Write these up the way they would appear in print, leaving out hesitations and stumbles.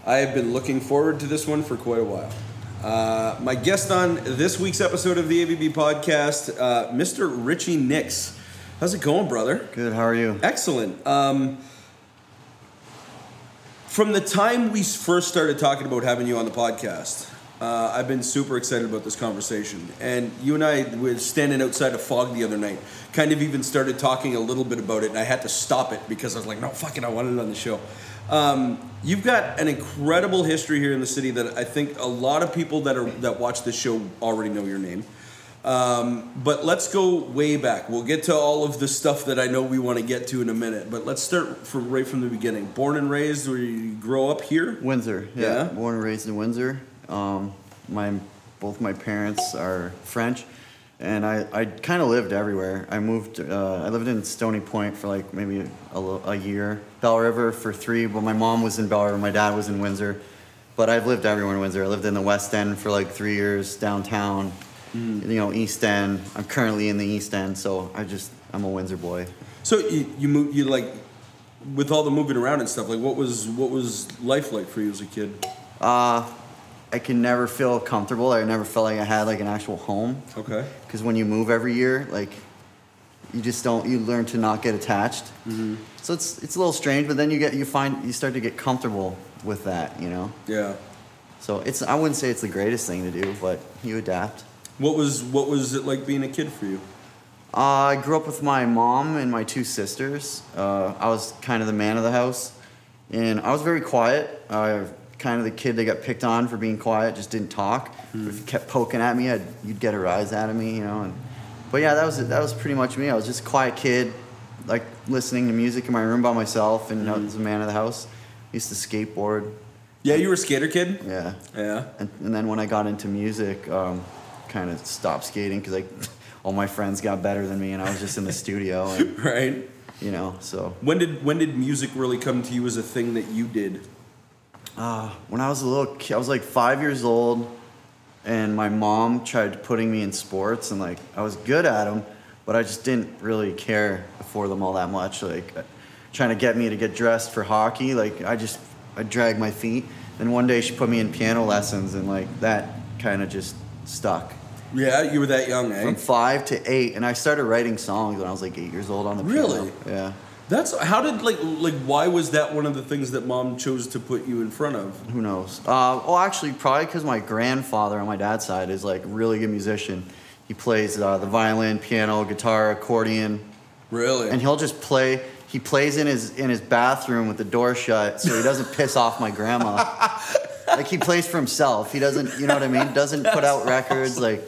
I have been looking forward to this one for quite a while. My guest on this week's episode of the AVB podcast, Mr. Richy Nix. How's it going, brother? Good, how are you? Excellent. From the time we first started talking about having you on the podcast, I've been super excited about this conversation. And you and I were standing outside of Fog the other night, kind of even started talking a little bit about it, and I had to stop it because I was like, no, fuck it, I want it on the show. You've got an incredible history here in the city that I think a lot of people that watch this show already know your name. But let's go way back. We'll get to all of the stuff that I know we want to get to in a minute. But let's start right from the beginning. Born and raised, where you grow up here? Windsor, yeah. Born and raised in Windsor. Both my parents are French, and I kind of lived everywhere. I lived in Stony Point for like maybe a year. Bell River for 3, but my mom was in Bell River, my dad was in Windsor. But I've lived everywhere in Windsor. I lived in the West End for like 3 years, downtown. East End. I'm currently in the East End, so I'm a Windsor boy. So you like, with all the moving around and stuff, like what was life like for you as a kid? I can never feel comfortable. I never felt like I had like an actual home. Okay. Because when you move every year, like you learn to not get attached. Mm-hmm. So it's a little strange, but then you start to get comfortable with that, you know? Yeah. So I wouldn't say it's the greatest thing to do, but you adapt. What was it like being a kid for you? I grew up with my mom and my 2 sisters. I was kind of the man of the house, and I was very quiet. Kind of the kid that got picked on for being quiet, just didn't talk. If you kept poking at me, you'd get a rise out of me, you know. But yeah, that was pretty much me. I was just a quiet kid, like listening to music in my room by myself, and I was the man of the house. I used to skateboard. Yeah, you were a skater kid? Yeah. Yeah. And then when I got into music, kind of stopped skating because all my friends got better than me, and I was just in the studio. And, right. You know, so. When did music really come to you as a thing that you did? When I was a little kid, I was like 5 years old, and my mom tried putting me in sports, and like I was good at them, but I just didn't really care for them all that much. Like trying to get me to get dressed for hockey, like I dragged my feet. Then one day she put me in piano lessons, and like that kind of just stuck. Yeah, you were that young, eh? From 5 to 8, and I started writing songs when I was like 8 years old on the piano. Really? Yeah. How did like why was that one of the things that mom chose to put you in front of? Who knows? Well, actually, probably because my grandfather on my dad's side is like a really good musician. He plays the violin, piano, guitar, accordion. Really? And he'll just play. He plays in his bathroom with the door shut, so he doesn't piss off my grandma. Like he plays for himself. He doesn't, you know what I mean? Doesn't put out records like.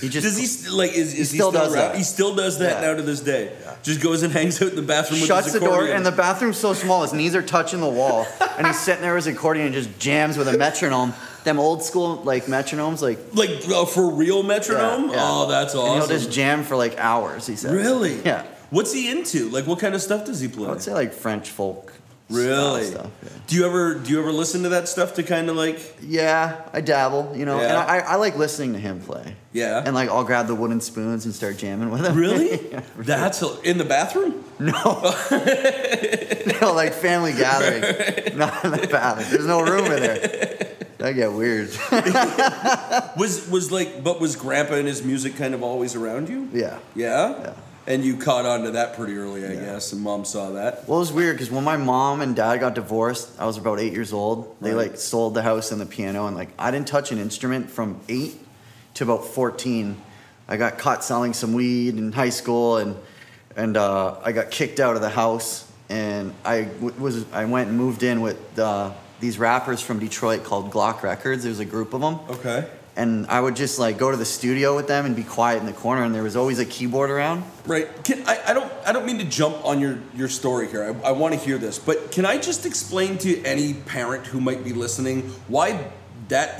He just does he like is he still does around? That? He still does that now to this day. Yeah. Just goes and hangs out in the bathroom with shuts his the accordion. door, and the bathroom's so small his knees are touching the wall, and he's sitting there with his accordion and just jams with a metronome. Them old school like metronomes, like for real metronome. Yeah. Oh, that's awesome. And he'll just jam for like hours. He says. Really? Yeah. What's he into? Like, what kind of stuff does he play? I would say like French folk. Really? Stuff, yeah. Do you ever listen to that stuff to kind of like? Yeah, I dabble, you know, and I like listening to him play. Yeah. And like I'll grab the wooden spoons and start jamming with him. Really? Yeah, That's in the bathroom? No. No, like family gathering. Right. Not in the bathroom. There's no room in there. That'd get weird. Was Grandpa and his music kind of always around you? Yeah. Yeah? Yeah. And you caught on to that pretty early, I guess, and Mom saw that. Well, it was weird because when my mom and dad got divorced, I was about 8 years old. They like sold the house and the piano, and like I didn't touch an instrument from 8 to about 14. I got caught selling some weed in high school, and I got kicked out of the house, and I went and moved in with these rappers from Detroit called Glock Records. There was a group of them. Okay. And I would just like go to the studio with them and be quiet in the corner, and there was always a keyboard around. Right. I don't mean to jump on your story here. I want to hear this, but can I just explain to any parent who might be listening why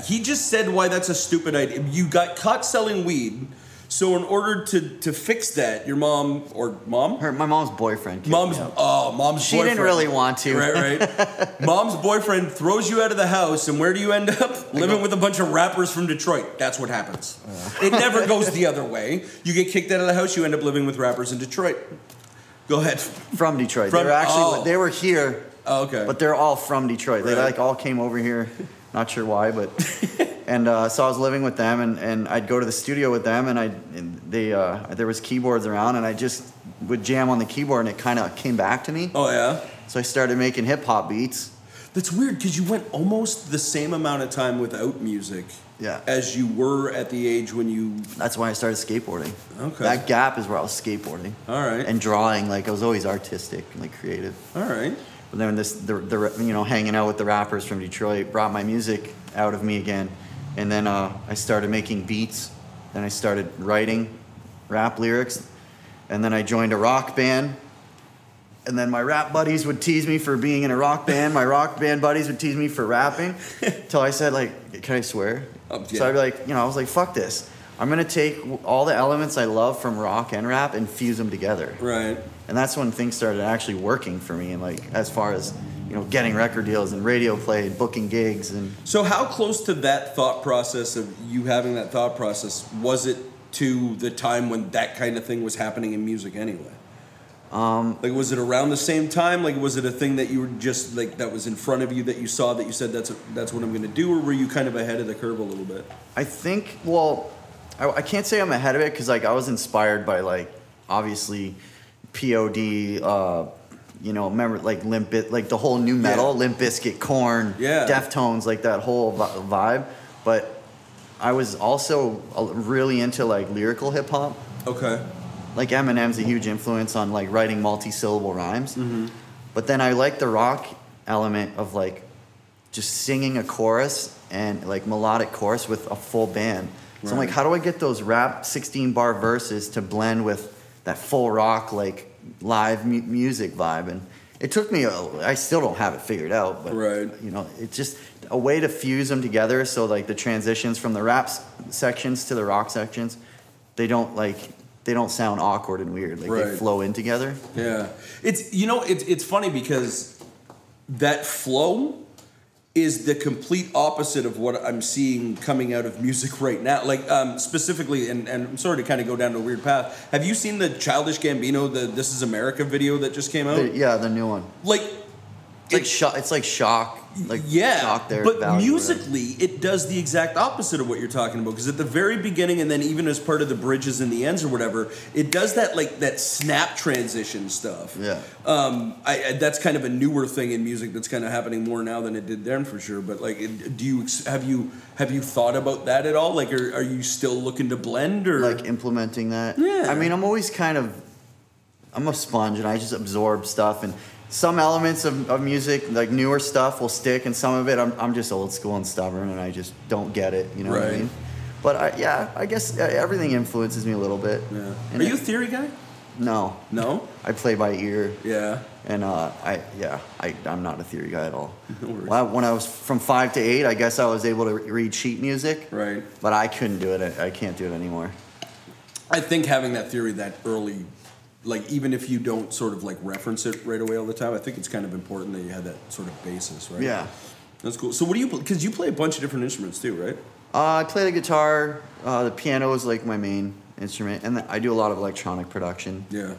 he just said why that's a stupid idea. You got caught selling weed. So in order to fix that, your mom. My mom's boyfriend. Mom's boyfriend. She didn't really want to. Right. Mom's boyfriend throws you out of the house, and where do you end up? Living with a bunch of rappers from Detroit. That's what happens. It never goes the other way. You get kicked out of the house, you end up living with rappers in Detroit. Go ahead. From Detroit. They were here Oh, okay. But they're all from Detroit. They like all came over here. Not sure why, but and so I was living with them, and I'd go to the studio with them, and there was keyboards around, and I just would jam on the keyboard, and it kind of came back to me. Oh yeah. So I started making hip hop beats. That's weird because you went almost the same amount of time without music. Yeah. As you were at the age when you. That's why I started skateboarding. Okay. That gap is where I was skateboarding. All right. And drawing, like I was always artistic and like creative. All right. But then the hanging out with the rappers from Detroit brought my music out of me again, and then I started making beats. Then I started writing rap lyrics, and then I joined a rock band. And then my rap buddies would tease me for being in a rock band. My rock band buddies would tease me for rapping, till I said like, "Can I swear?" Yeah. So I'd be like, I was like, "Fuck this! I'm gonna take all the elements I love from rock and rap and fuse them together." Right. And that's when things started actually working for me, and like as far as getting record deals and radio play and booking gigs. And so how close to that thought process of you having that thought process was it to the time when that kind of thing was happening in music anyway? Like, was it around the same time? Like, was it a thing that you were just like that was in front of you that you saw that you said that's what I'm going to do, or were you kind of ahead of the curve a little bit? I think, well, I can't say I'm ahead of it because like I was inspired by like obviously POD, remember like like the whole new metal, Limp Bizkit, Korn, Deftones, like that whole vibe. But I was also really into like lyrical hip hop. Okay. Like Eminem's a huge influence on like writing multi-syllable rhymes. Mm-hmm. But then I like the rock element of like just singing a chorus and like melodic chorus with a full band. So I'm like, how do I get those rap 16-bar verses to blend with that full rock like live music vibe? And it took me, I still don't have it figured out, but it's just a way to fuse them together. So like the transitions from the rap sections to the rock sections, they don't sound awkward and weird. Like they flow in together. Yeah. It's funny because that flow is the complete opposite of what I'm seeing coming out of music right now. Like specifically, and I'm sorry to kind of go down to a weird path. Have you seen the Childish Gambino, the This Is America video that just came out? The new one. Like, it's like shock. Like shock there, but musically it does the exact opposite of what you're talking about, because at the very beginning and then even as part of the bridges and the ends or whatever, it does that like that snap transition stuff. That's kind of a newer thing in music that's kind of happening more now than it did then for sure. But like, have you thought about that at all? Like, are you still looking to blend or like implementing that? I mean, I'm a sponge and I just absorb stuff, and some elements of music, like newer stuff, will stick, and some of it, I'm just old school and stubborn, and I just don't get it. You know what I mean? But I guess everything influences me a little bit. Yeah. Are you a theory guy? No. No? I play by ear. Yeah. And I'm not a theory guy at all. No worries. When I was from 5 to 8, I guess I was able to read sheet music. Right. But I couldn't do it. I can't do it anymore. I think having that theory that early, like even if you don't sort of like reference it right away all the time, I think it's kind of important that you have that sort of basis, right? Yeah. That's cool. So what do you, because you play a bunch of different instruments too, right? I play the guitar. The piano is like my main instrument, and I do a lot of electronic production. Yeah.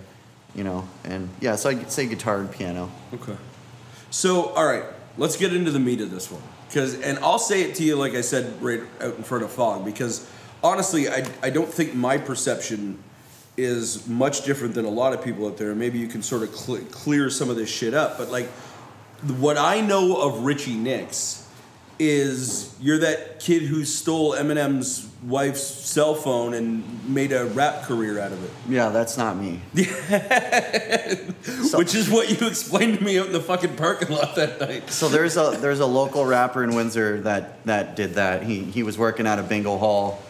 So I'd say guitar and piano. Okay. So, all right, let's get into the meat of this one. And I'll say it to you, like I said, right out in front of Fog, because honestly, I don't think my perception is much different than a lot of people out there. Maybe you can sort of clear some of this shit up. But like, what I know of Richy Nix is you're that kid who stole Eminem's wife's cell phone and made a rap career out of it. Yeah, that's not me. Which is what you explained to me out in the fucking parking lot that night. So there's a local rapper in Windsor that did that. He was working at a bingo hall,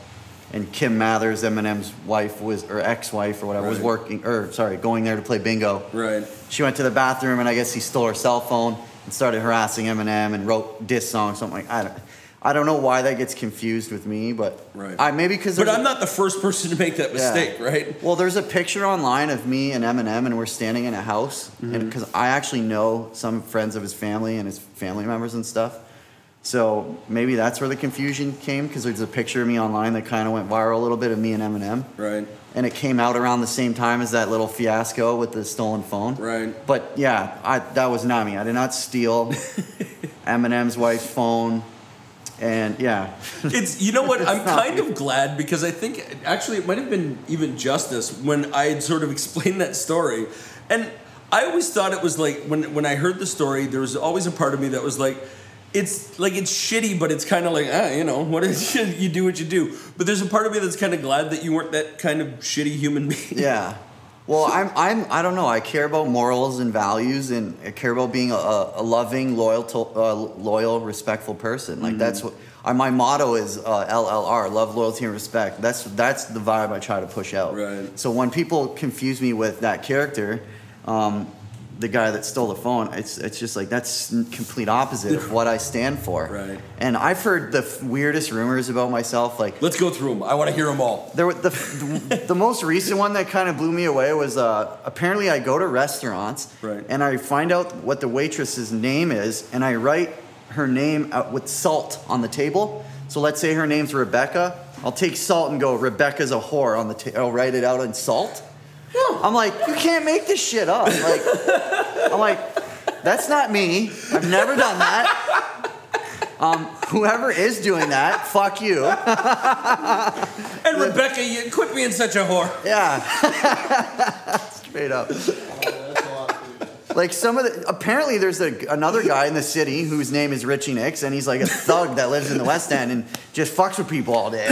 and Kim Mathers, Eminem's wife, or ex-wife or whatever, was going there to play bingo. Right. She went to the bathroom, and I guess he stole her cell phone and started harassing Eminem and wrote diss songs. So I'm like, I don't know why that gets confused with me, but maybe because. But I'm not the first person to make that mistake, right? Well, there's a picture online of me and Eminem, and we're standing in a house, and because I actually know some friends of his family and his family members and stuff. So maybe that's where the confusion came, because there's a picture of me online that kind of went viral a little bit of me and Eminem. Right. And it came out around the same time as that little fiasco with the stolen phone. Right. But yeah, that was not me. I did not steal Eminem's wife's phone. And yeah. It's, you know what, I'm kind of glad, because I think actually it might have been even Justice when I had sort of explained that story. And I always thought it was like, when I heard the story, there was always a part of me that was like, it's shitty, but it's kind of like, you know, what is you do what you do. But there's a part of me that's kind of glad that you weren't that kind of shitty human being. Yeah. Well, I don't know. I care about morals and values, and I care about being a loving, loyal, respectful person. Like that's what my motto is. LLR: love, loyalty, and respect. That's the vibe I try to push out. Right. So when people confuse me with that character, the guy that stole the phone, it's just like that's complete opposite of what I stand for. Right. And I've heard the weirdest rumors about myself. Like, let's go through them. I want to hear them all. There, the most recent one that kind of blew me away was apparently I go to restaurants, right, and I find out what the waitress's name is, and I write her name out with salt on the table. So let's say her name's Rebecca. I'll take salt and go, Rebecca's a whore on the table. I'll write it out in salt. I'm like, you can't make this shit up. Like, I'm like, that's not me. I've never done that. Whoever is doing that, fuck you. And Rebecca, you quit being such a whore. Yeah. Straight up. Like apparently there's another guy in the city whose name is Richy Nix, and he's like a thug that lives in the West End and just fucks with people all day.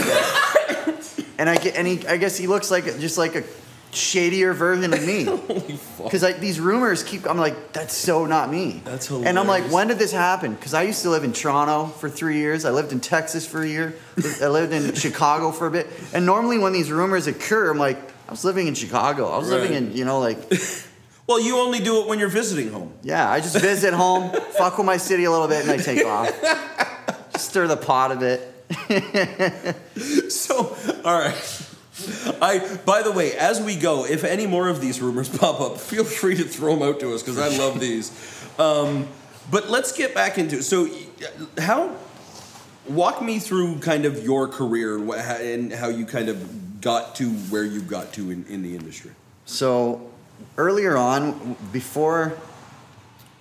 And I guess he looks like just like a shadier version of me. Holy fuck. Because these rumors I'm like, that's so not me. That's hilarious. And I'm like, when did this happen? Because I used to live in Toronto for 3 years. I lived in Texas for a year. I lived in Chicago for a bit. And normally when these rumors occur, I'm like, I was living in Chicago. I was living in, like... Well, you only do it when you're visiting home. Yeah, I just visit home, fuck with my city a little bit, and I take off. Just stir the pot a bit. So, all right. By the way, as we go, if any more of these rumors pop up, feel free to throw them out to us, because I love these. But let's get back into it. So, walk me through kind of your career and how you kind of got to where you got to in the industry. So, earlier on, before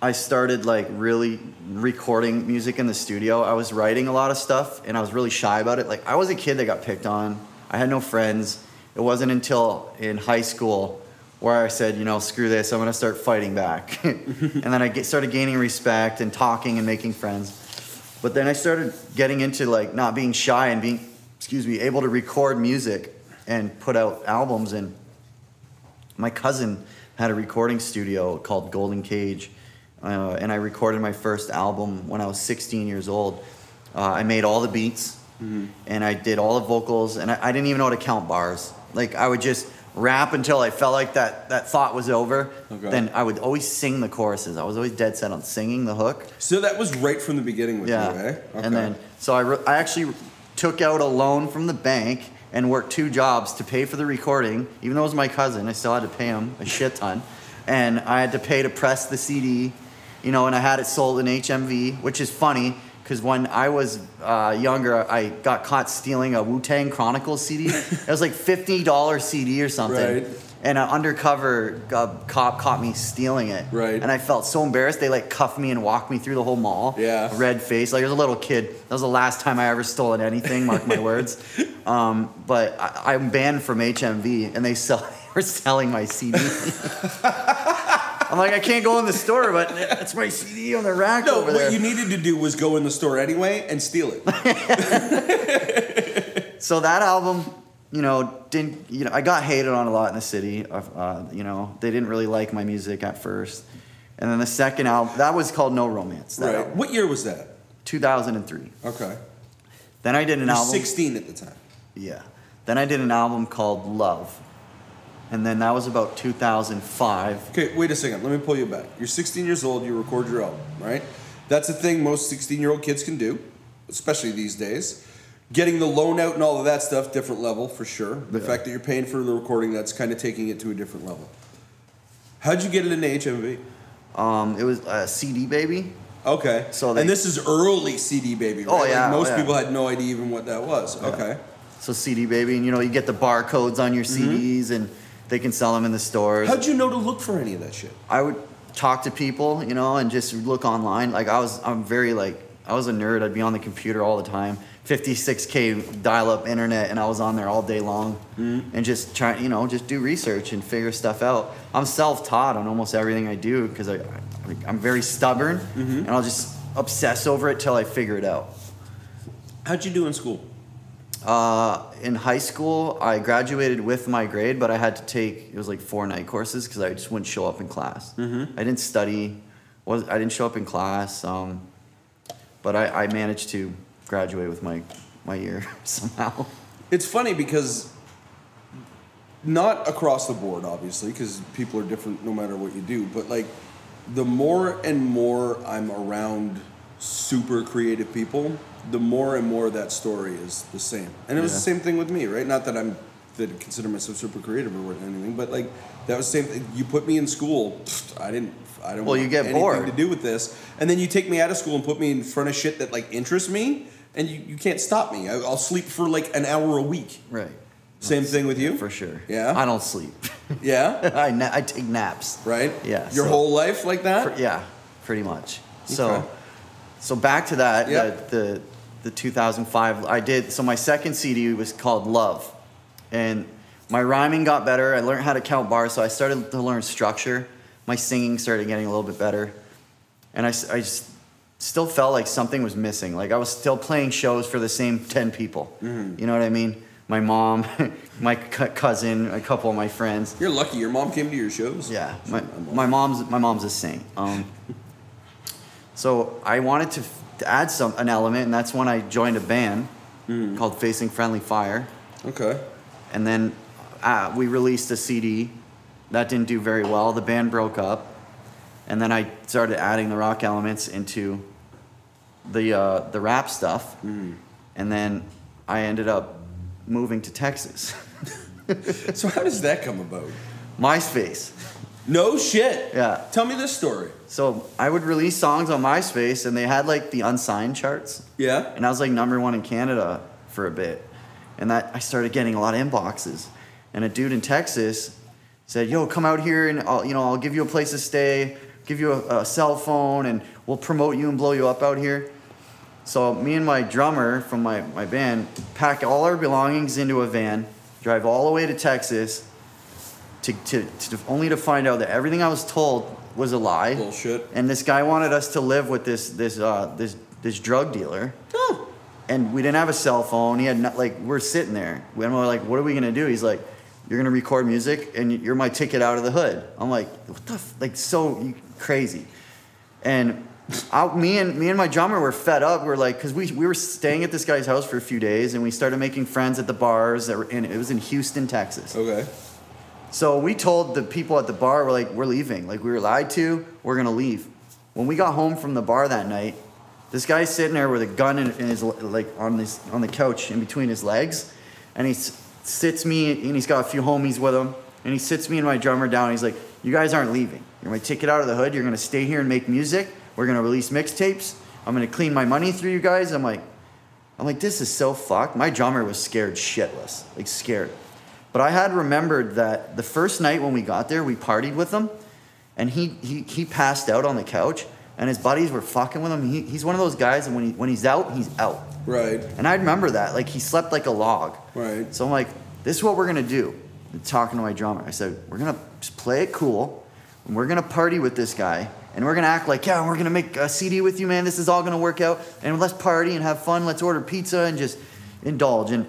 I started like really recording music in the studio, I was writing a lot of stuff, and I was really shy about it. Like, I was a kid that got picked on. I had no friends. It wasn't until in high school where I said, screw this, I'm going to start fighting back. And then I started gaining respect and talking and making friends. But then I started getting into like not being shy and being, able to record music and put out albums. And my cousin had a recording studio called Golden Cage. And I recorded my first album when I was 16 years old. I made all the beats. Mm-hmm. And I did all the vocals, and I didn't even know how to count bars. Like, I would just rap until I felt like that thought was over. Okay. Then I would always sing the choruses. I was always dead set on singing the hook. So that was right from the beginning with you, eh? Okay. And then, so I actually took out a loan from the bank and worked 2 jobs to pay for the recording. Even though it was my cousin, I still had to pay him a shit ton. And I had to pay to press the CD, and I had it sold in HMV, which is funny. Because when I was younger, I got caught stealing a Wu-Tang Chronicles CD. It was like $50 CD or something. Right. And an undercover cop caught me stealing it. Right. And I felt so embarrassed. They like cuffed me and walked me through the whole mall. Yeah. Red face. Like, I was a little kid. That was the last time I ever stole anything, mark my words. But I'm banned from HMV, and they were selling my CD. I'm like, I can't go in the store, but it's my CD on the rack over there. No, what you needed to do was go in the store anyway and steal it. So that album, I got hated on a lot in the city. They didn't really like my music at first. And then the second album, that was called No Romance. Right. Album. What year was that? 2003. Okay. Then I did an album. 16 at the time. Yeah. Then I did an album called Love. And then that was about 2005. Okay, wait a second. Let me pull you back. You're 16 years old. You record your album, right? That's a thing most 16-year-old kids can do, especially these days. Getting the loan out and all of that stuff, different level for sure. The fact that you're paying for the recording, that's kind of taking it to a different level. How'd you get it into HMV? It was a CD Baby. Okay. So and this is early CD Baby, right? Oh, yeah. Like most people had no idea even what that was. Yeah. Okay. So CD Baby, and you get the barcodes on your CDs, and they can sell them in the stores. How'd you know to look for any of that shit? I would talk to people, and just look online. Like I was a nerd. I'd be on the computer all the time. 56K dial-up internet, and I was on there all day long, and just try, just do research and figure stuff out. I'm self-taught on almost everything I do because I'm very stubborn, and I'll just obsess over it till I figure it out. How'd you do in school? In high school, I graduated with my grade, but I had to take, it was like 4 night courses because I just wouldn't show up in class. I didn't study, I didn't show up in class, but I managed to graduate with my year somehow. It's funny because not across the board, obviously, because people are different no matter what you do, but like the more and more I'm around super creative people, the more and more that story is the same. And it was the same thing with me, right? Not that I consider myself super creative or anything, but like that was the same thing. You put me in school, I don't want you get anything bored to do with this. And then you take me out of school and put me in front of shit that like interests me, and you can't stop me. I'll sleep for like an hour a week. Right. Same thing with you? For sure. Yeah? I don't sleep. Yeah? I take naps. Right? Yeah. Your whole life like that? Yeah, pretty much. Okay. So back to that, the 2005, so my second CD was called Love. And my rhyming got better. I learned how to count bars, so I started to learn structure. My singing started getting a little bit better. And I just still felt like something was missing. Like I was still playing shows for the same 10 people. You know what I mean? My mom, my cousin, a couple of my friends. You're lucky. Your mom came to your shows. Yeah, my mom's a saint. So I wanted to add an element, and that's when I joined a band called Facing Friendly Fire. Okay. And then we released a CD that didn't do very well. The band broke up, and then I started adding the rock elements into the rap stuff, and then I ended up moving to Texas. So how does that come about? MySpace. No shit. Yeah. Tell me this story. So I would release songs on MySpace, and they had like the unsigned charts. Yeah. And I was like #1 in Canada for a bit, and that I started getting a lot of inboxes. And a dude in Texas said, "Yo, come out here, and I'll give you a place to stay, give you a cell phone, and we'll promote you and blow you up out here." So me and my drummer from my band pack all our belongings into a van, drive all the way to Texas, to only to find out that everything I was told was a lie. Bullshit. And this guy wanted us to live with this drug dealer. Oh. And we didn't have a cell phone. He had we're sitting there, and we're like, "What are we gonna do?" He's like, "You're gonna record music, and you're my ticket out of the hood." I'm like, "What the so crazy?" And me and my drummer were fed up. We're like, because we were staying at this guy's house for a few days, and we started making friends at the bars it was in Houston, Texas. Okay. So we told the people at the bar, we're leaving. Like, we were lied to, we're gonna leave. When we got home from the bar that night, this guy's sitting there with a gun in his on the couch in between his legs, and he sits me, and he's got a few homies with him, and he sits me and my drummer down. And he's like, "You guys aren't leaving. You're my ticket out of the hood. You're gonna stay here and make music. We're gonna release mixtapes. I'm gonna clean my money through you guys." I'm like, this is so fucked. My drummer was scared shitless, like scared. But I had remembered that the first night when we got there, we partied with him, and he passed out on the couch, and his buddies were fucking with him. He's one of those guys, and when he's out, he's out. Right. And I remember that, like he slept like a log. Right. So I'm like, this is what we're gonna do. I'm talking to my drummer, I said, we're gonna just play it cool, and we're gonna party with this guy. And we're going to act like, yeah, we're going to make a CD with you, man. This is all going to work out. And let's party and have fun. Let's order pizza and just indulge. And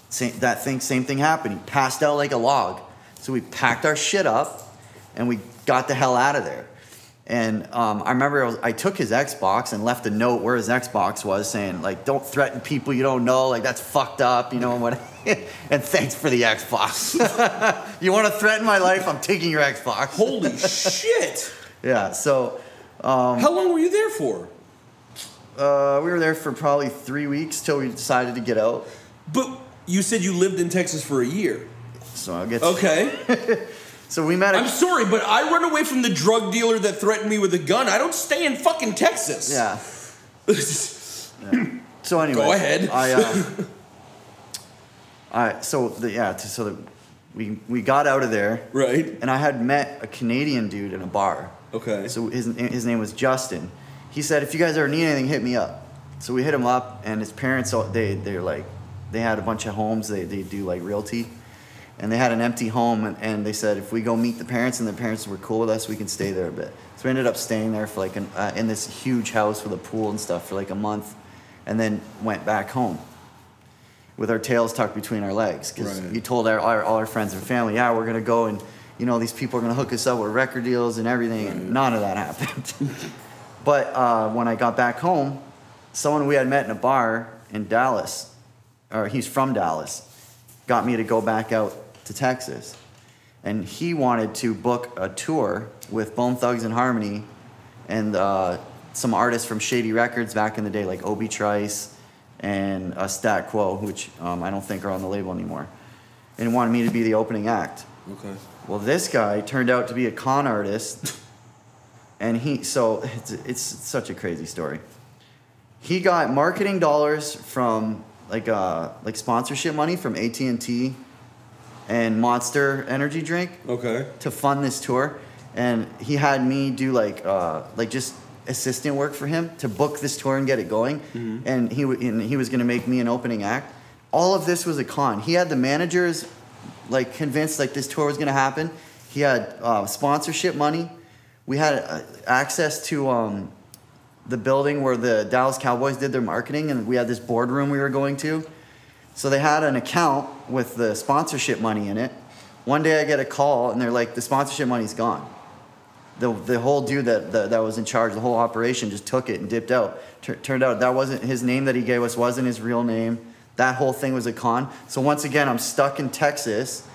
same thing happened. He passed out like a log. So we packed our shit up and we got the hell out of there. And I remember I took his Xbox and left a note where his Xbox was saying, like, don't threaten people you don't know. Like, that's fucked up, and what. And thanks for the Xbox. You want to threaten my life? I'm taking your Xbox. Holy shit. Yeah, so... how long were you there for? We were there for probably 3 weeks till we decided to get out. But you said you lived in Texas for a year. So I'll get... Okay. So we met. I'm sorry, but I run away from the drug dealer that threatened me with a gun. I don't stay in fucking Texas. Yeah. Yeah. So anyway, go ahead. We got out of there. Right. And I had met a Canadian dude in a bar. Okay. So his name was Justin. He said, if you guys ever need anything, hit me up. So we hit him up, and his parents, they had a bunch of homes. They do like realty. And they had an empty home, and they said, if we go meet the parents and the parents were cool with us, we can stay there a bit. So we ended up staying there for like in this huge house with a pool and stuff for like a month, and then went back home with our tails tucked between our legs. Because you told all our friends and family, yeah, we're going to go and, these people are going to hook us up with record deals and everything. Right. And none of that happened. But when I got back home, someone we had met in a bar in Dallas, or he's from Dallas, got me to go back out to Texas, and he wanted to book a tour with Bone Thugs and Harmony and some artists from Shady Records back in the day, like Obi Trice and Stat Quo, which I don't think are on the label anymore, and wanted me to be the opening act. Okay. Well, this guy turned out to be a con artist, and it's such a crazy story. He got marketing dollars from like sponsorship money from AT&T and Monster energy drink. Okay. To fund this tour, and he had me do like just assistant work for him to book this tour and get it going. Mm-hmm. And he was going to make me an opening act. All of this was a con. He had the managers like convinced like this tour was going to happen. He had sponsorship money. We had access to the building where the Dallas Cowboys did their marketing, and we had this boardroom we were going to. So they had an account with the sponsorship money in it. One day I get a call, and they're like, the sponsorship money's gone. The whole dude that was in charge, the whole operation, just took it and dipped out. Turned out that wasn't his name that he gave us, wasn't his real name. That whole thing was a con. So once again, I'm stuck in Texas.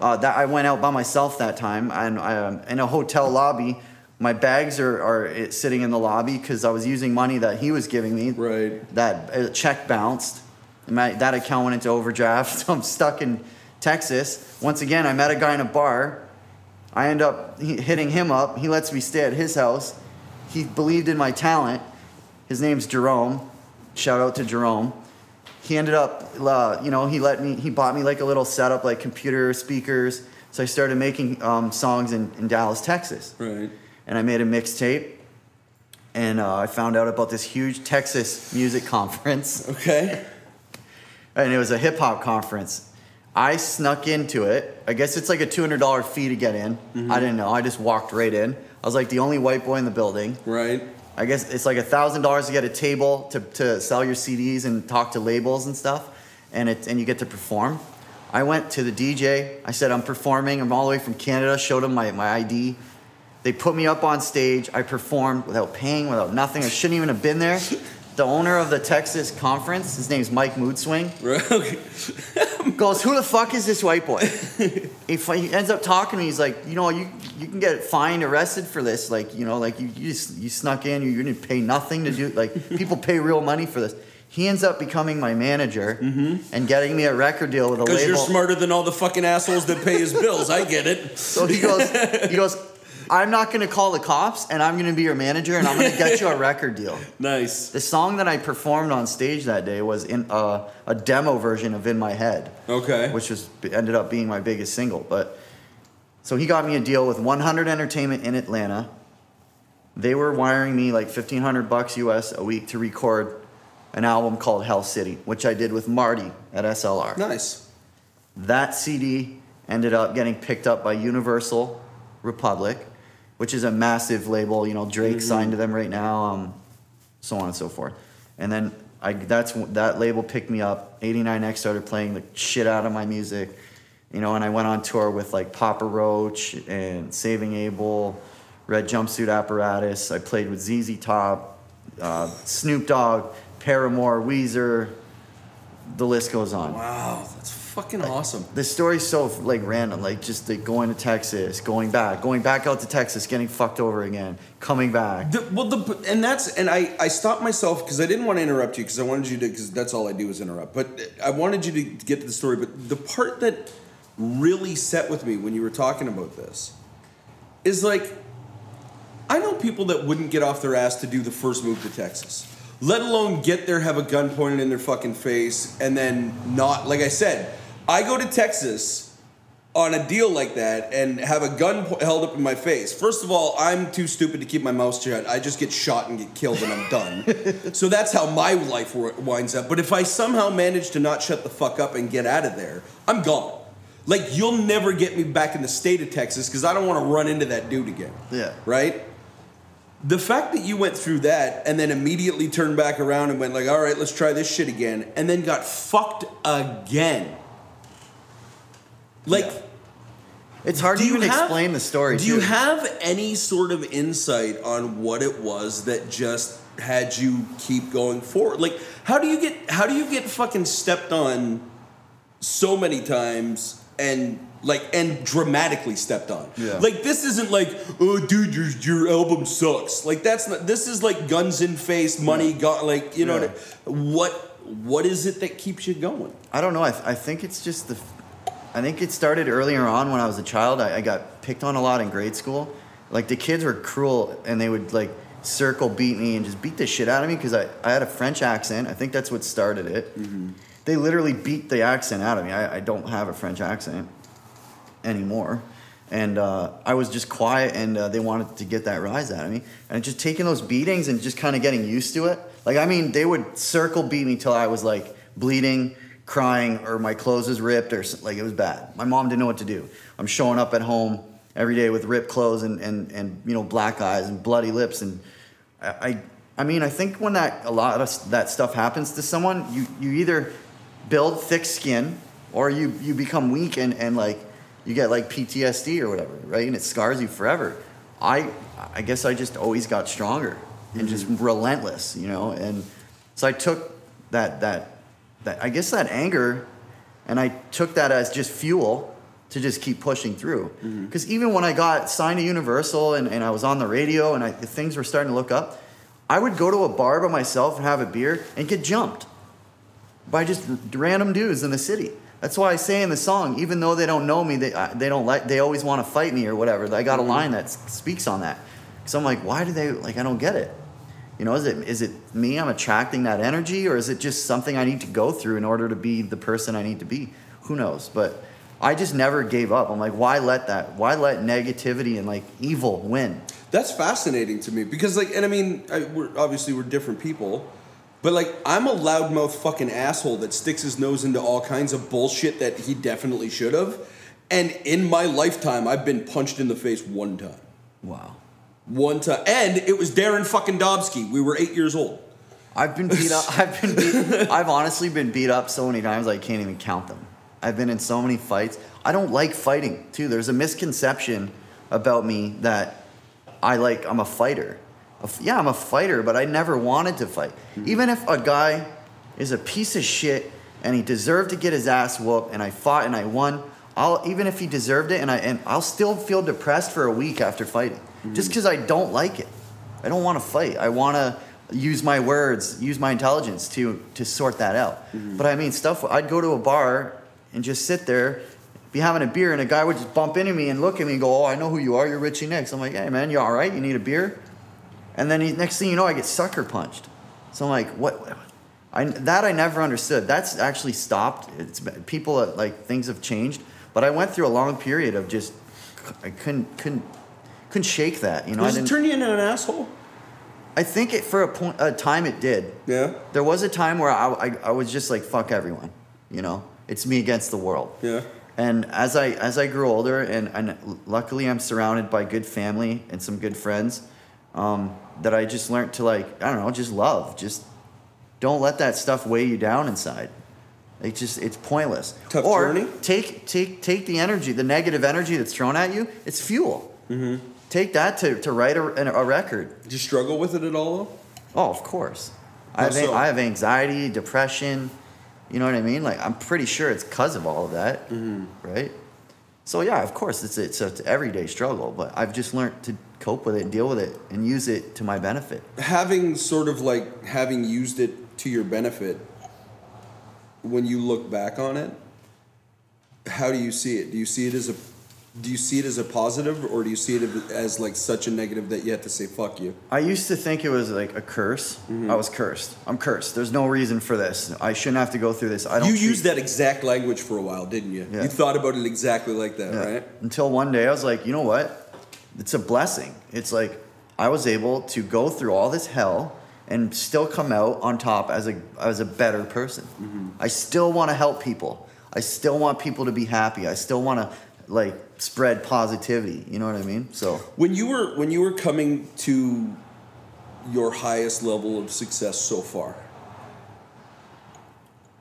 I went out by myself that time, and I'm in a hotel lobby. My bags are sitting in the lobby because I was using money that he was giving me. Right. That check bounced. And that account went into overdraft. So I'm stuck in Texas. Once again, I met a guy in a bar. I end up hitting him up. He lets me stay at his house. He believed in my talent. His name's Jerome. Shout out to Jerome. He ended up, he bought me like a little setup, like computer speakers. So I started making songs in Dallas, Texas. Right. And I made a mixtape. And I found out about this huge Texas music conference. Okay. And it was a hip-hop conference. I snuck into it. I guess it's like a $200 fee to get in. Mm-hmm. I didn't know. I just walked right in. I was like the only white boy in the building. Right. I guess it's like $1,000 to get a table to sell your CDs and talk to labels and stuff. And you get to perform. I went to the DJ. I said, I'm performing. I'm all the way from Canada. Showed him my ID. They put me up on stage. I performed without paying, without nothing. I shouldn't even have been there. The owner of the Texas conference, his name's Mike Moodswing, goes, who the fuck is this white boy? He ends up talking to me. He's like, you can get fined, arrested for this. Like, you snuck in. You didn't pay nothing to do. Like, people pay real money for this. He ends up becoming my manager and getting me a record deal with a label. Because you're smarter than all the fucking assholes that pay his bills. I get it. So he goes, I'm not going to call the cops, and I'm going to be your manager, and I'm going to get you a record deal. Nice. The song that I performed on stage that day was in a demo version of In My Head. Okay. Which ended up being my biggest single. So he got me a deal with 100 Entertainment in Atlanta. They were wiring me like $1,500 US a week to record an album called Hell City, which I did with Marty at SLR. Nice. That CD ended up getting picked up by Universal Republic, which is a massive label. Drake signed to them right now, so on and so forth. And then that label picked me up. 89X started playing the shit out of my music, and I went on tour with like Papa Roach and Saving Abel, Red Jumpsuit Apparatus. I played with ZZ Top, Snoop Dogg, Paramore, Weezer. The list goes on. Wow, that's fucking awesome. The story's so like random, like just like going to Texas, going back out to Texas, getting fucked over again, coming back. I stopped myself because I didn't want to interrupt you because I wanted you to, because that's all I do is interrupt. But I wanted you to get to the story. But the part that really set with me when you were talking about this is like, I know people that wouldn't get off their ass to do the first move to Texas, let alone get there, have a gun pointed in their fucking face, and then not, like I said, I go to Texas on a deal like that and have a gun held up in my face. First of all, I'm too stupid to keep my mouth shut. I just get shot and get killed and I'm done. So that's how my life winds up. But if I somehow manage to not shut the fuck up and get out of there, I'm gone. Like, you'll never get me back in the state of Texas because I don't want to run into that dude again. Yeah. Right? The fact that you went through that and then immediately turned back around and went like, all right, let's try this shit again, and then got fucked again. Like, it's hard to even explain the story. Do you have any sort of insight on what it was that just had you keep going forward? Like, how do you get fucking stepped on so many times and dramatically stepped on? Yeah. Like, this isn't like, oh dude, your album sucks. Like, that's not, this is like guns in face, money, like, you know, what is it that keeps you going? I don't know. I think it's just I think it started earlier on when I was a child. I got picked on a lot in grade school. Like, the kids were cruel, and they would, like, circle beat me and just beat the shit out of me because I had a French accent. I think that's what started it. Mm-hmm. They literally beat the accent out of me. I don't have a French accent anymore. And I was just quiet, and they wanted to get that rise out of me. And just taking those beatings and just kind of getting used to it. Like, I mean, they would circle beat me till I was, like, bleeding, crying, or my clothes was ripped, or like, it was bad. My mom didn't know what to do. I'm showing up at home every day with ripped clothes and you know, black eyes and bloody lips. And I mean, I think when a lot of that stuff happens to someone, you either build thick skin or you become weak and like you get like PTSD or whatever, right? And it scars you forever. I guess I just always got stronger and just relentless, you know. And so I took that I guess that anger, and I took that as just fuel to just keep pushing through. Because even when I got signed to Universal and I was on the radio and things were starting to look up, I would go to a bar by myself and have a beer and get jumped by just random dudes in the city. That's why I say in the song, even though they don't know me, they always want to fight me or whatever. I got a line that speaks on that. So I'm like, why do they, like, I don't get it. You know, is it me? I'm attracting that energy, or is it just something I need to go through in order to be the person I need to be? Who knows? But I just never gave up. I'm like, why let negativity and like evil win? That's fascinating to me because, like, and I mean, we're different people, but like, I'm a loudmouth fucking asshole that sticks his nose into all kinds of bullshit that he definitely should have. And in my lifetime, I've been punched in the face one time. Wow. One time. And it was Darren fucking Dobsky. We were 8 years old. I've been beat up. I've honestly been beat up so many times I can't even count them. I've been in so many fights. I don't like fighting, too. There's a misconception about me that I'm a fighter. Yeah, I'm a fighter, but I never wanted to fight. Even if a guy is a piece of shit and he deserved to get his ass whooped and I fought and I won, even if he deserved it, and I'll still feel depressed for a week after fighting. Just because I don't like it. I don't want to fight. I want to use my words, use my intelligence to sort that out. But I mean, I'd go to a bar and just sit there, be having a beer, and a guy would just bump into me and look at me and go, oh, I know who you are, you're Richy Nix. I'm like, hey man, you all right? You need a beer? And then next thing you know, I get sucker punched. So I'm like, what? I never understood. That's actually stopped. Things have changed. But I went through a long period of just, I couldn't shake that, you know. Does it turn you into an asshole? I think for a time it did. Yeah. There was a time where I was just like, fuck everyone, you know. It's me against the world. Yeah. And as I grew older, and luckily I'm surrounded by good family and some good friends, that I just learned to, like, I don't know, just love. Just don't let that stuff weigh you down inside. It's pointless. Tough journey. Take the energy, the negative energy that's thrown at you. It's fuel. Mm-hmm. Take that to write a record. Do you struggle with it at all, though? Oh, of course. I have anxiety, depression. You know what I mean? Like, I'm pretty sure it's because of all of that, right? So yeah, of course, it's an everyday struggle. But I've just learned to cope with it, deal with it, and use it to my benefit. Having used it to your benefit, when you look back on it, How do you see it? Do you see it as a positive, or do you see it as like such a negative that you have to say fuck you? I used to think it was like a curse. I was cursed. I'm cursed. There's no reason for this. I shouldn't have to go through this. You used that exact language for a while, didn't you? Yeah. You thought about it exactly like that, right? Until one day I was like, you know what? It's a blessing. It's like I was able to go through all this hell and still come out on top as a better person. I still want to help people. I still want people to be happy. I still want to like spread positivity. You know what I mean? So when you were coming to your highest level of success so far,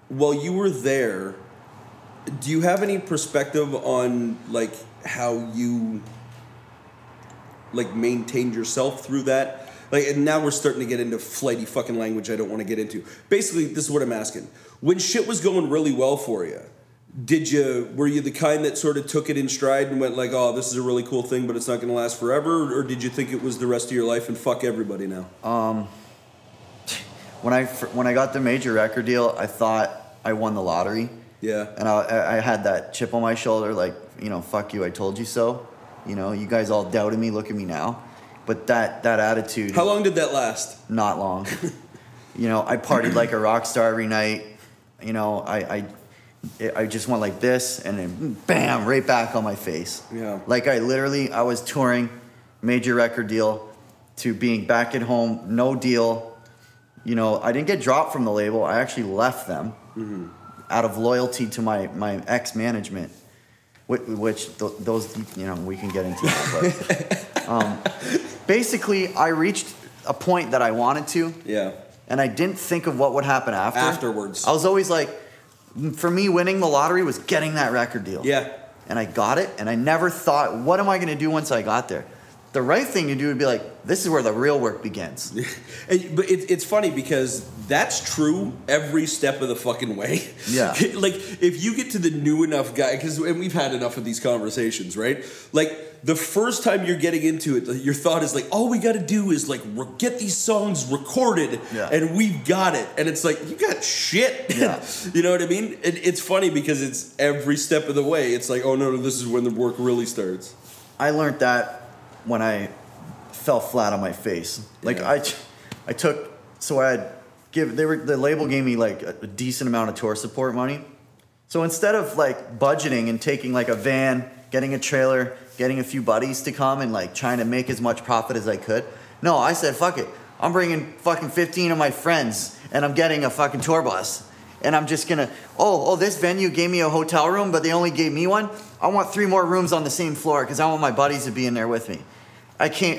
while you were there, do you have any perspective on like how you like maintained yourself through that? Like, and now we're starting to get into flighty fucking language I don't want to get into. Basically, this is what I'm asking. When shit was going really well for you, were you the kind that sort of took it in stride and went like, oh, this is a really cool thing, but it's not going to last forever? Or did you think it was the rest of your life and fuck everybody now? When I got the major record deal, I thought I won the lottery. Yeah. And I had that chip on my shoulder, like, you know, fuck you, I told you so. You know, you guys all doubted me, look at me now. But that attitude... How long did that last? Not long. You know, I partied like a rock star every night. You know, I just went like this, and then bam, right back on my face. Yeah. Like I was touring, major record deal, to being back at home, no deal. You know, I didn't get dropped from the label. I actually left them out of loyalty to my ex-management, which those, you know, we can get into that. But basically, I reached a point that I wanted to. Yeah. And I didn't think of what would happen afterwards. I was always like, for me, winning the lottery was getting that record deal. Yeah. And I got it, and I never thought, what am I going to do once I got there? The right thing to do would be like, this is where the real work begins. But it's funny because that's true every step of the fucking way. Yeah. Like, if you get to the new enough guy, and we've had enough of these conversations, right? Like, the first time you're getting into it, your thought is like, all we got to do is like get these songs recorded, and we've got it. And it's like, you got shit. Yeah. You know what I mean? It's funny because it's every step of the way. It's like, oh no, this is when the work really starts. I learned that when I fell flat on my face. Like I took, so I had the label gave me like a decent amount of tour support money. So instead of like budgeting and taking like a van, getting a trailer, getting a few buddies to come and like trying to make as much profit as I could, no, I said, fuck it. I'm bringing fucking 15 of my friends and I'm getting a fucking tour bus. And I'm just gonna, this venue gave me a hotel room, but they only gave me one. I want 3 more rooms on the same floor because I want my buddies to be in there with me. I came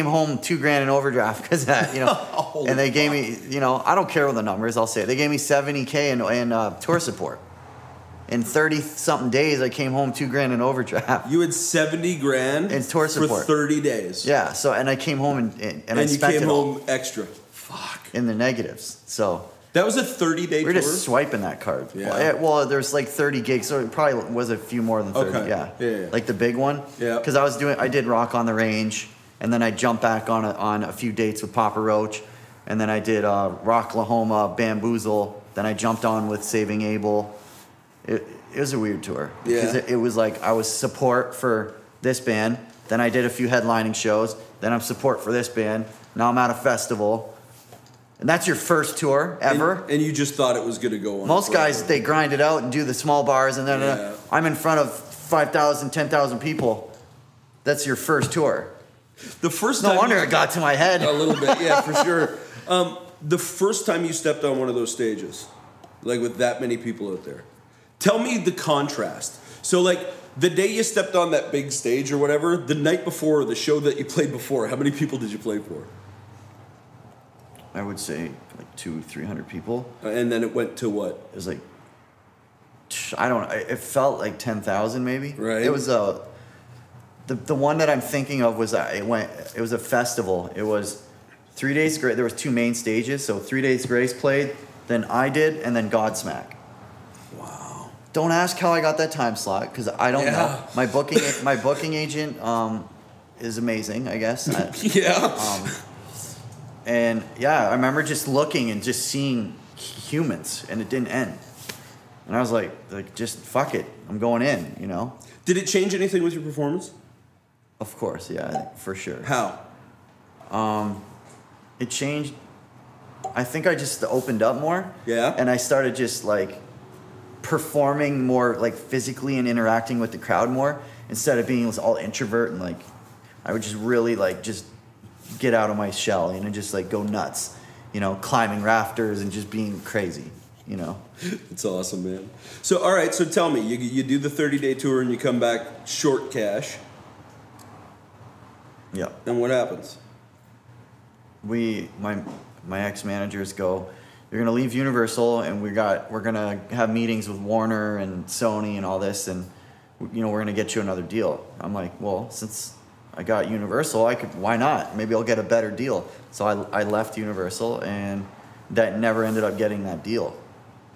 home $2,000 in overdraft because that, you know, and they gave me, you know, I don't care what the numbers, I'll say it. They gave me $70K in tour support. In 30-something days, I came home $2,000 in overdraft. You had $70,000 in tour support for 30 days. Yeah. So, and I came home and I spent it all. And you came home extra. Fuck. In the negatives. So that was a 30-day tour? We're just swiping that card. Yeah. Well, there's like 30 gigs, so it probably was a few more than 30. Okay. Yeah. Like the big one. Yeah. Because I did Rock on the Range, and then I jumped back on a few dates with Papa Roach, and then I did Rocklahoma, Bamboozle. Then I jumped on with Saving Abel. It was a weird tour because it was like I was support for this band, then I did a few headlining shows, then I'm support for this band, now I'm at a festival, and that's your first tour ever. And you just thought it was going to go on. Most guys, they grind it out and do the small bars, and then I'm in front of 5,000, 10,000 people. That's your first tour. The first time no wonder it got to my head. A little bit, yeah, for sure. The first time you stepped on one of those stages, like with that many people out there, tell me the contrast. So like the day you stepped on that big stage or whatever, the night before, the show that you played before, how many people did you play for? I would say like 200-300 people. And then it went to what? It was like, I don't know, it felt like 10,000 maybe. Right. It was the one that I'm thinking of was it was a festival. It was 3 Days Grace. There was 2 main stages. So 3 Days Grace played, then I did, and then Godsmack. Wow. Don't ask how I got that time slot because I don't know. My booking agent is amazing, I guess. And I remember just looking and just seeing humans, and it didn't end. And I was like, just fuck it. I'm going in, you know? Did it change anything with your performance? Of course, yeah, for sure. How? It changed. I think I just opened up more. Yeah. And I started just like performing more like physically and interacting with the crowd more instead of being all introvert and like I would just really like just get out of my shell, you know, just like go nuts, you know, climbing rafters and just being crazy, you know. It's awesome, man. So, all right, so tell me, you do the 30-day tour and you come back short cash. Yeah. And what happens? My ex-managers go, you're gonna leave Universal and we're gonna have meetings with Warner and Sony and all this, and you know, we're gonna get you another deal. I'm like, well, since I got Universal, why not? Maybe I'll get a better deal. So I left Universal and that never ended up getting that deal.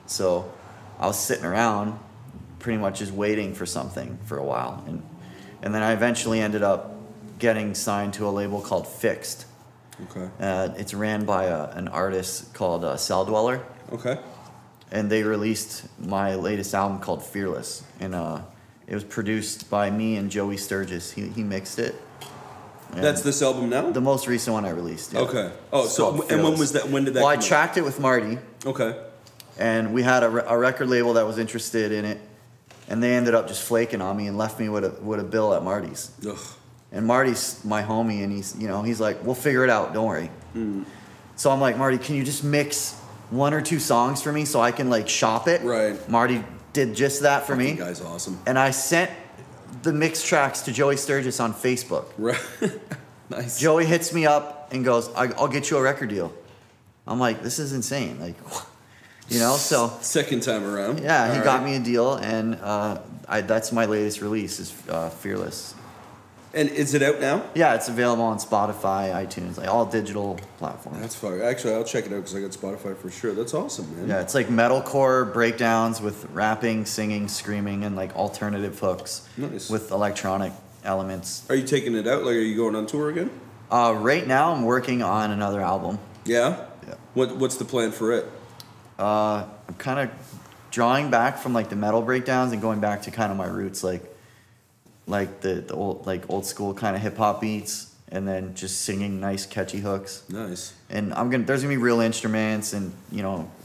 So I was sitting around pretty much just waiting for something for a while. And then I eventually ended up getting signed to a label called Fixed. Okay. It's ran by an artist called Cell Dweller. Okay. And they released my latest album called Fearless. And it was produced by me and Joey Sturgis. He mixed it. And that's this album now? The most recent one I released. Yeah. Okay. Oh, it's so and when was that? When did that? Well, I come out? tracked it with Marty. Okay. And we had a record label that was interested in it, and they ended up just flaking on me and left me with a bill at Marty's. Ugh. And Marty's my homie, and he's like, we'll figure it out, don't worry. Mm. So I'm like, Marty, can you just mix 1 or 2 songs for me so I can like shop it? Right. Marty did just that for me. That guy's awesome. And I sent the mixed tracks to Joey Sturgis on Facebook. Right. Nice. Joey hits me up and goes, I'll get you a record deal. I'm like, this is insane. Like, you know, so. Second time around. Yeah, he All got right. me a deal, and that's my latest release is Fearless. And is it out now? Yeah, it's available on Spotify, iTunes, like all digital platforms. That's fire. Actually, I'll check it out because I got Spotify for sure. That's awesome, man. Yeah, it's like metalcore breakdowns with rapping, singing, screaming, and like alternative hooks. Nice. With electronic elements. Are you taking it out? Like, are you going on tour again? Right now, I'm working on another album. Yeah? Yeah. What's the plan for it? I'm kind of drawing back from like the metal breakdowns and going back to kind of my roots, like the old school kind of hip hop beats, and then just singing nice catchy hooks. Nice. And there's gonna be real instruments and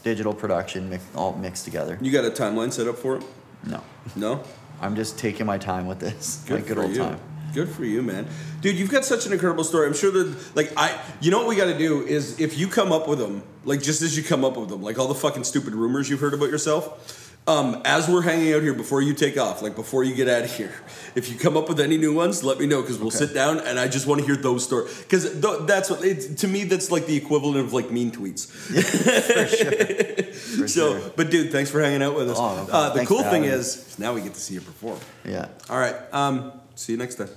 digital production all mixed together. You got a timeline set up for it? No, No? I'm just taking my time with this. Good for old you. time. Good for you, man. Dude, you've got such an incredible story. I'm sure that, you know what we got to do is if you come up with them, like just as you come up with them, like all the fucking stupid rumors you've heard about yourself, as we're hanging out here before you take off, like before you get out of here, if you come up with any new ones, let me know because we'll sit down and I just want to hear those stories. Because that's what, to me, that's like the equivalent of like mean tweets. For sure. But dude, thanks for hanging out with us. Oh, no problem. The Thanks cool for thing having me. is now we get to see you perform. Yeah. All right. See you next time.